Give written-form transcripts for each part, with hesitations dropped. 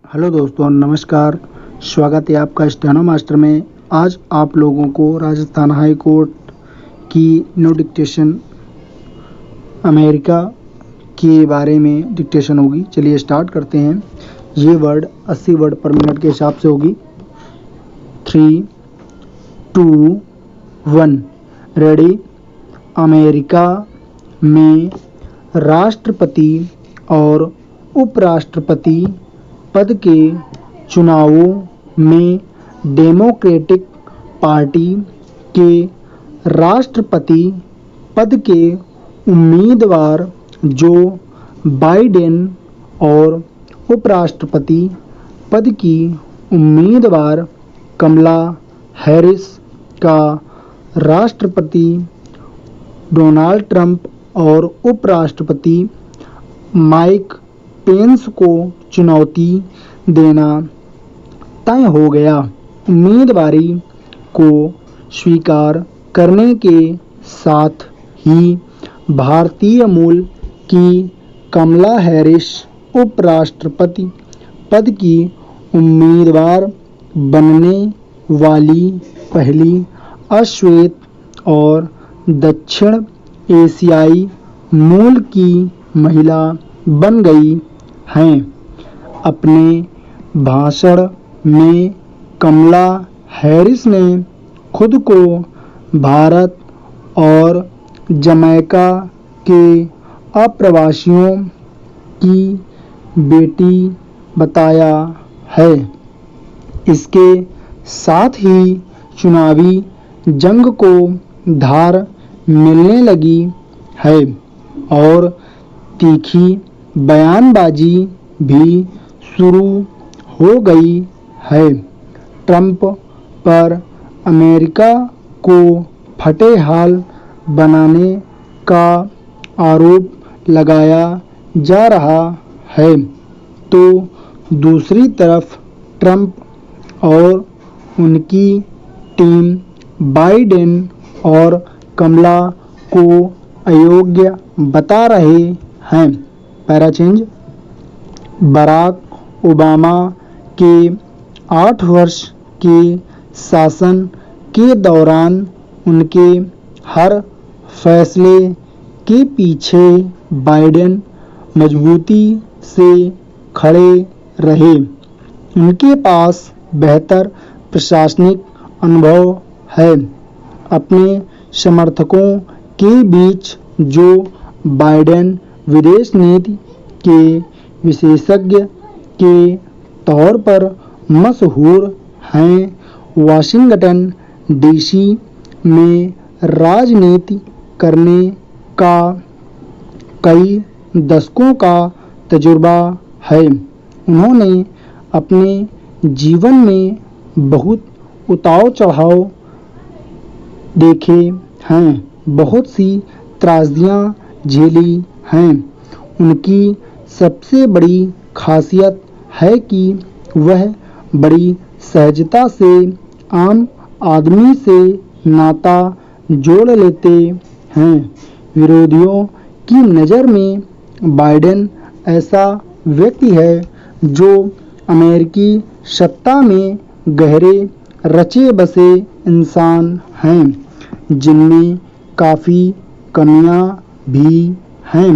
Hello दोस्तों, नमस्कार। स्वागत है आपका स्टेनो मास्टर में। आज आप लोगों को राजस्थान हाई कोर्ट की नो डिक्टेशन अमेरिका के बारे में डिक्टेशन होगी। चलिए स्टार्ट करते हैं। ये वर्ड 80 वर्ड पर मिनट के हिसाब से होगी। 3, 2, 1 रेडी। अमेरिका में राष्ट्रपति और उपराष्ट्रपति पद के चुनावों में डेमोक्रेटिक पार्टी के राष्ट्रपति पद के उम्मीदवार जो बाइडेन और उपराष्ट्रपति पद की उम्मीदवार कमला हैरिस का राष्ट्रपति डोनाल्ड ट्रंप और उपराष्ट्रपति माइक पेंस को चुनौती देना तय हो गया। उम्मीदवारी को स्वीकार करने के साथ ही भारतीय मूल की कमला हैरिस उपराष्ट्रपति पद की उम्मीदवार बनने वाली पहली अश्वेत और दक्षिण एशियाई मूल की महिला बन गई हैं। अपने भाषण में कमला हैरिस ने खुद को भारत और जमैका के अप्रवासियों की बेटी बताया है। इसके साथ ही चुनावी जंग को धार मिलने लगी है और तीखी बयानबाजी भी शुरू हो गई है। ट्रंप पर अमेरिका को फटे हाल बनाने का आरोप लगाया जा रहा है, तो दूसरी तरफ ट्रंप और उनकी टीम बाइडेन और कमला को अयोग्य बता रहे हैं। Para change. बराक ओबामा के 8 वर्ष के शासन के दौरान उनके हर फैसले के पीछे बाइडेन मजबूती से खड़े रहे। उनके पास बेहतर प्रशासनिक अनुभव है। अपने समर्थकों के बीच जो बाइडेन विदेश नीति के विशेषज्ञ के तौर पर मशहूर हैं, वाशिंगटन डीसी में राजनीति करने का कई दशकों का तजुर्बा है। उन्होंने अपने जीवन में बहुत उतार चढ़ाव देखे हैं, बहुत सी त्रासदियां झेली हैं। उनकी सबसे बड़ी खासियत है कि वह बड़ी सहजता से आम आदमी से नाता जोड़ लेते हैं। विरोधियों की नज़र में बाइडेन ऐसा व्यक्ति है जो अमेरिकी सत्ता में गहरे रचे बसे इंसान हैं, जिनमें काफ़ी कमियां भी हैं।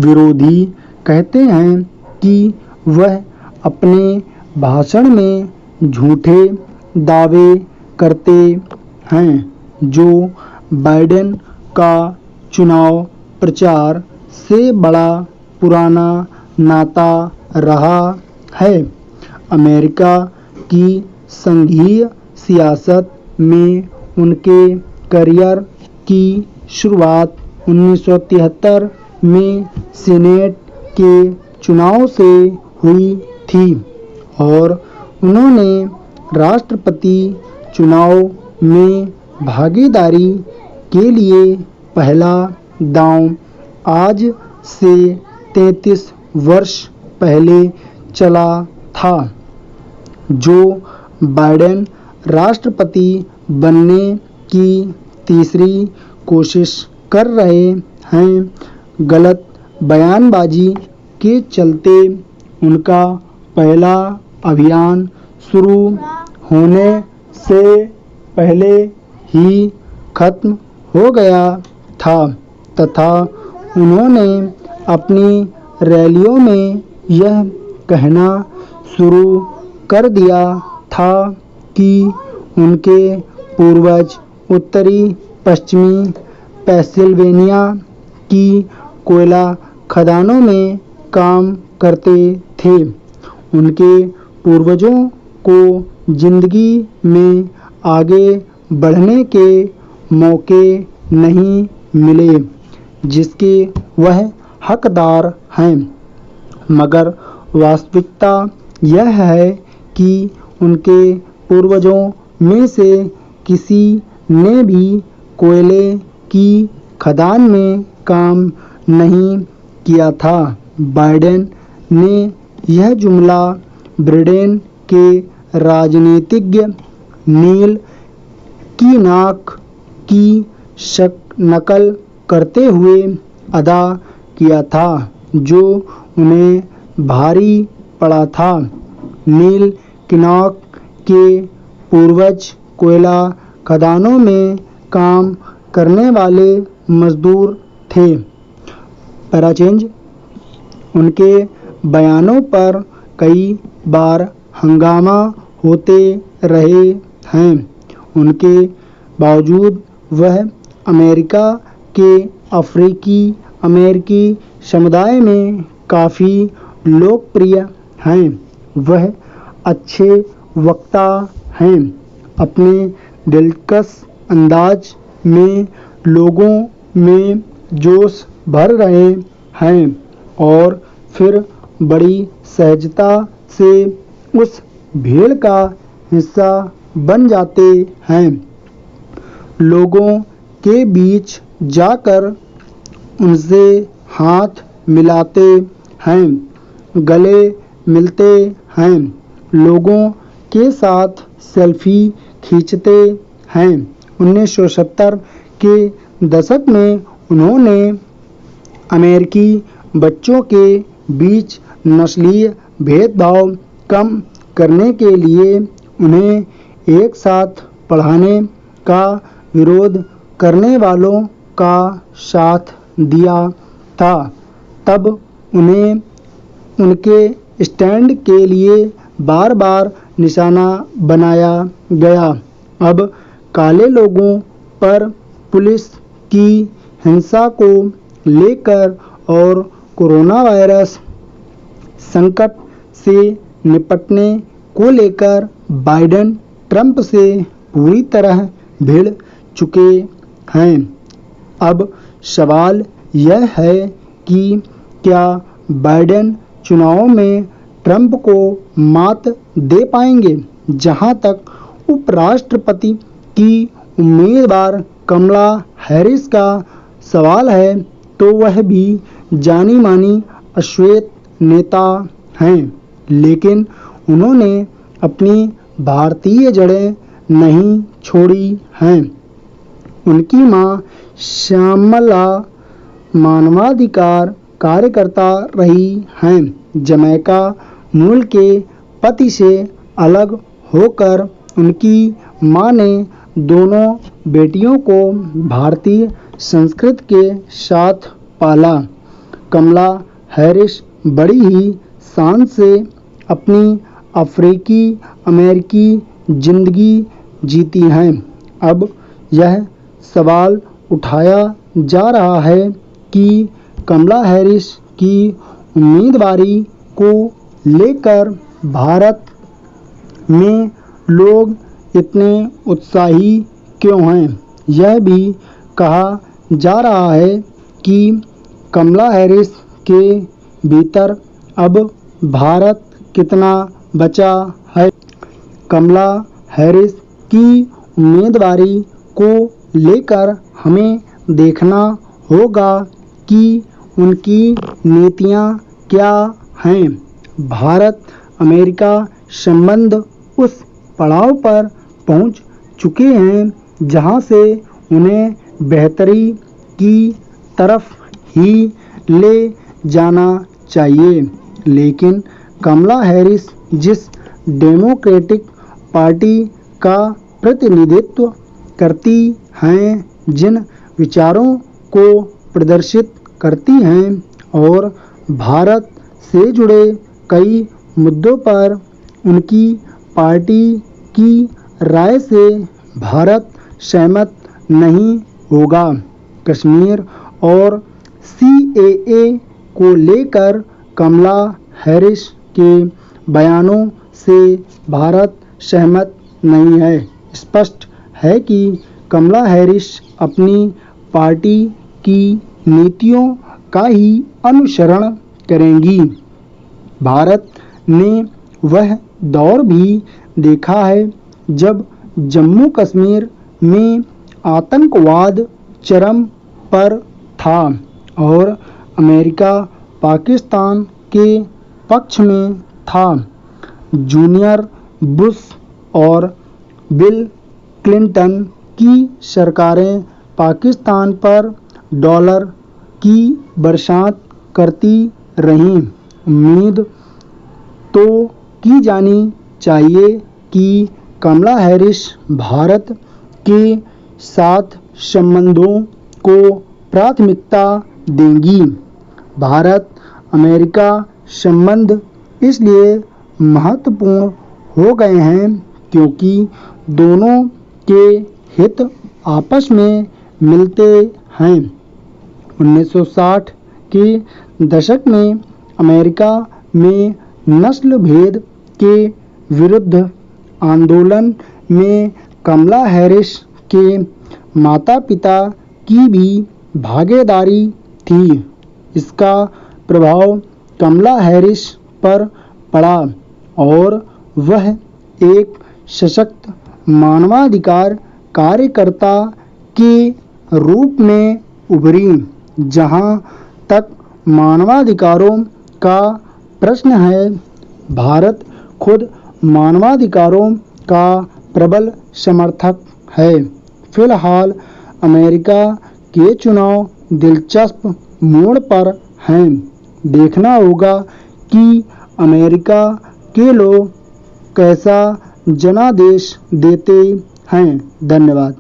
विरोधी कहते हैं कि वह अपने भाषण में झूठे दावे करते हैं, जो बाइडेन का चुनाव प्रचार से बड़ा पुराना नाता रहा है। अमेरिका की संघीय सियासत में उनके करियर की शुरुआत 1973 में सीनेट के चुनाव से हुई थी और उन्होंने राष्ट्रपति चुनाव में भागीदारी के लिए पहला दांव आज से 33 वर्ष पहले चला था। जो बाइडेन राष्ट्रपति बनने की तीसरी कोशिश कर रहे हैं, गलत बयानबाजी के चलते उनका पहला अभियान शुरू होने से पहले ही खत्म हो गया था तथा उन्होंने अपनी रैलियों में यह कहना शुरू कर दिया था कि उनके पूर्वज उत्तरी पश्चिमी पेंसिल्वेनिया की कोयला खदानों में काम करते थे। उनके पूर्वजों को जिंदगी में आगे बढ़ने के मौके नहीं मिले जिसके वह हकदार हैं, मगर वास्तविकता यह है कि उनके पूर्वजों में से किसी ने भी कोयले की खदान में काम नहीं किया था। बाइडेन ने यह जुमला ब्रिटेन के राजनीतिज्ञ नील कीनॉक की नकल करते हुए अदा किया था, जो उन्हें भारी पड़ा था। नील कीनॉक के पूर्वज कोयला खदानों में काम करने वाले मजदूर थे। पैराचेंज। उनके बयानों पर कई बार हंगामा होते रहे हैं। उनके बावजूद वह अमेरिका के अफ्रीकी अमेरिकी समुदाय में काफ़ी लोकप्रिय हैं। वह अच्छे वक्ता हैं। अपने दिलकश अंदाज में लोगों में जोश भर रहे हैं और फिर बड़ी सहजता से उस भीड़ का हिस्सा बन जाते हैं। लोगों के बीच जाकर उनसे हाथ मिलाते हैं, गले मिलते हैं, लोगों के साथ सेल्फी खींचते हैं। 1970 के दशक में उन्होंने अमेरिकी बच्चों के बीच नस्लीय भेदभाव कम करने के लिए उन्हें एक साथ पढ़ाने का विरोध करने वालों का साथ दिया था। तब उन्हें उनके स्टैंड के लिए बार बार निशाना बनाया गया। अब काले लोगों पर पुलिस की हिंसा को लेकर और कोरोना वायरस संकट से निपटने को लेकर बाइडेन ट्रंप से पूरी तरह भिड़ चुके हैं। अब सवाल यह है कि क्या बाइडेन चुनाव में ट्रंप को मात दे पाएंगे। जहां तक उपराष्ट्रपति की उम्मीदवार कमला हैरिस का सवाल है, तो वह भी जानी मानी अश्वेत नेता हैं, लेकिन उन्होंने अपनी भारतीय जड़ें नहीं छोड़ी हैं। उनकी मां श्यामला मानवाधिकार कार्यकर्ता रही हैं। जमैका मूल के पति से अलग होकर उनकी मां ने दोनों बेटियों को भारतीय संस्कृति के साथ पाला। कमला हैरिस बड़ी ही शान से अपनी अफ्रीकी अमेरिकी जिंदगी जीती हैं। अब यह सवाल उठाया जा रहा है कि कमला हैरिस की उम्मीदवारी को लेकर भारत में लोग इतने उत्साही क्यों हैं। यह भी कहा जा रहा है कि कमला हैरिस के भीतर अब भारत कितना बचा है। कमला हैरिस की उम्मीदवारी को लेकर हमें देखना होगा कि उनकी नीतियां क्या हैं। भारत अमेरिका संबंध उस पड़ाव पर पहुंच चुके हैं जहां से उन्हें बेहतरी की तरफ ही ले जाना चाहिए, लेकिन कमला हैरिस जिस डेमोक्रेटिक पार्टी का प्रतिनिधित्व करती हैं, जिन विचारों को प्रदर्शित करती हैं और भारत से जुड़े कई मुद्दों पर उनकी पार्टी की राय से भारत सहमत नहीं होगा। कश्मीर और सीएए को लेकर कमला हैरिस के बयानों से भारत सहमत नहीं है। स्पष्ट है कि कमला हैरिस अपनी पार्टी की नीतियों का ही अनुसरण करेंगी। भारत ने वह दौर भी देखा है जब जम्मू कश्मीर में आतंकवाद चरम पर था और अमेरिका पाकिस्तान के पक्ष में था। जूनियर बुश और बिल क्लिंटन की सरकारें पाकिस्तान पर डॉलर की बरसात करती रहीं। उम्मीद तो की जानी चाहिए कि कमला हैरिस भारत के साथ संबंधों को प्राथमिकता देंगी। भारत अमेरिका संबंध इसलिए महत्वपूर्ण हो गए हैं क्योंकि दोनों के हित आपस में मिलते हैं। 1960 के दशक में अमेरिका में नस्ल भेद के विरुद्ध आंदोलन में कमला हैरिस के माता-पिता की भी भागीदारी थी। इसका प्रभाव कमला हैरिस पर पड़ा और वह एक सशक्त मानवाधिकार कार्यकर्ता के रूप में उभरी। जहां तक मानवाधिकारों का प्रश्न है, भारत खुद मानवाधिकारों का प्रबल समर्थक है। फिलहाल अमेरिका के चुनाव दिलचस्प मोड़ पर हैं। देखना होगा कि अमेरिका के लोग कैसा जनादेश देते हैं। धन्यवाद।